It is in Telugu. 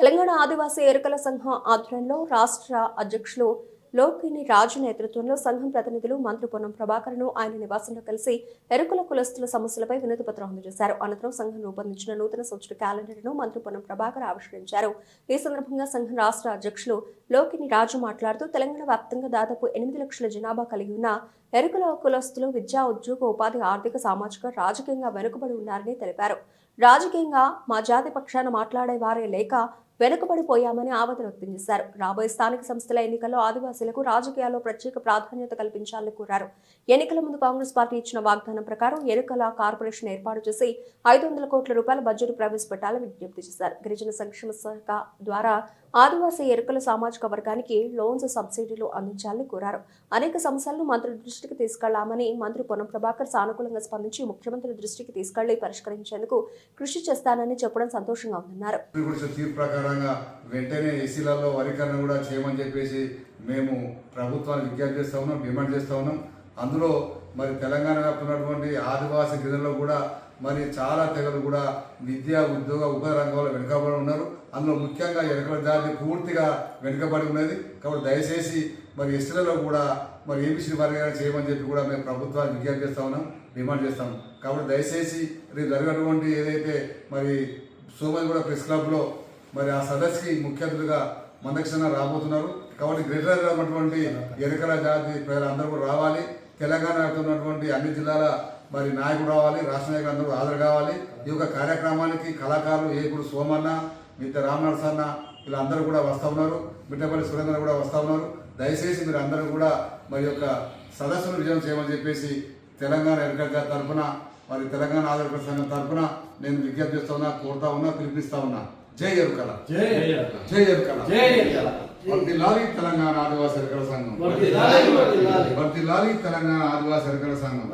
తెలంగాణ ఆదివాసీ ఎరుకల సంఘం ఆధ్వర్యంలో రాష్ట్ర అధ్యక్షులు లోకిని రాజు నేతృత్వంలో సంఘం ప్రతినిధులు మంత్రి పొన్నం ప్రభాకర్ను ఆయన నివాసంలో కలిసి ఎరుకల కులస్తుల సమస్యలపై వినతి పత్రం అందజేశారు. అనంతరం సంఘం రూపొందించిన నూతన సంవత్సర క్యాలెండర్ను మంత్రి పొన్నం ప్రభాకర్ ఆవిష్కరించారు. ఈ సందర్భంగా సంఘం రాష్ట్ర అధ్యక్షులు లోకిని రాజు మాట్లాడుతూ తెలంగాణ వ్యాప్తంగా దాదాపు 8 లక్షల జనాభా కలిగి ఉన్న ఎరుకల కులస్తులు విద్యా, ఉద్యోగ, ఉపాధి, ఆర్థిక, సామాజిక, రాజకీయంగా వెనుకబడి ఉన్నారని తెలిపారు. రాజకీయంగా మా జాతి పక్షాన మాట్లాడే వారే లేక వెనుకబడిపోయామని ఆవేదన వ్యక్తం చేశారు. రాబోయే స్థానిక సంస్థల ఎన్నికల్లో ఆదివాసీలకు రాజకీయాల్లో ప్రత్యేక ప్రాధాన్యత కల్పించాలని కోరారు. ఎన్నికల ముందు కాంగ్రెస్ పార్టీ ఇచ్చిన వాగ్దానం ప్రకారం ఎరుకల కార్పొరేషన్ ఏర్పాటు చేసి 500 కోట్ల రూపాయల బడ్జెట్ ప్రవేశపెట్టాలని విజ్ఞప్తి చేశారు. గిరిజన సంక్షేమ శాఖ ద్వారా ఆదివాసీ ఎరుకల సామాజిక వర్గానికి లోన్స్, సబ్సిడీలు అందించాలని కోరారు. అనేక సమస్యలను మంత్రి దృష్టికి తీసుకెళ్లామని మంత్రి పొన్నం ప్రభాకర్ సానుకూలంగా స్పందించి ముఖ్యమంత్రి దృష్టికి తీసుకెళ్లి పరిష్కరించేందుకు కృషి చేస్తానని చెప్పడం సంతోషంగా ఉందన్నారు. వెంటనే ఏసీలలో వరికరణ కూడా చేయమని చెప్పేసి మేము ప్రభుత్వాన్ని విజ్ఞప్తి చేస్తా ఉన్నాం, డిమాండ్ చేస్తా ఉన్నాం. అందులో మరి తెలంగాణ ఉన్నటువంటి ఆదివాసీ గిరిజనులు కూడా మరి చాలా తెగలు కూడా విద్య, ఉద్యోగ, ఉపాధి రంగంలో వెనుకబడి ఉన్నారు. అందులో ముఖ్యంగా ఎరుకల జాతి పూర్తిగా వెనుకబడి ఉన్నది. కాబట్టి దయచేసి మరి ఎస్టీలలో కూడా మరి ఏబీసీ వర్గీకరణ చేయమని చెప్పి కూడా మేము ప్రభుత్వాన్ని విజ్ఞప్తి చేస్తా ఉన్నాం, డిమాండ్ చేస్తాం. కాబట్టి దయచేసి రేపు జరిగినటువంటి ఏదైతే మరి సోమరిగూడ ప్రెస్ క్లబ్లో మరి ఆ సదస్సుకి ముఖ్య అతిథిగా మందక్షణ రాబోతున్నారు. కాబట్టి గ్రేటర్ ఉన్నటువంటి ఎరుకల జాతి ప్రజలందరూ కూడా రావాలి. తెలంగాణ ఉన్నటువంటి అన్ని జిల్లాల మరి నాయకుడు రావాలి, రాష్ట్ర నాయకులు అందరూ హాజరు కావాలి. ఈ యొక్క కార్యక్రమానికి కళాకారులు ఏకుడు సోమన్న, మిత్ర రామనరసన్న వీళ్ళందరూ కూడా వస్తూ ఉన్నారు. మిట్టపల్లి సురేంద్ర కూడా వస్తూ ఉన్నారు. దయచేసి మీరు అందరూ కూడా మరి యొక్క సదస్సును విజయం చేయమని చెప్పేసి తెలంగాణ ఎరుకల జాతి తరఫున మరి తెలంగాణ ఆదివాసీ సంఘం తరఫున నేను విజ్ఞప్తి చేస్తా ఉన్నా, కోరుతా ఉన్నా, పిలిపిస్తా ఉన్నా. జై ఎరుకల, జై ఎరుకల, వర్ధిల్లాలి తెలంగాణ ఆదివాసీ ఎరుకల సంఘం, వర్ధిల్లాలి తెలంగాణ ఆదివాసీ ఎరుకల సంఘం.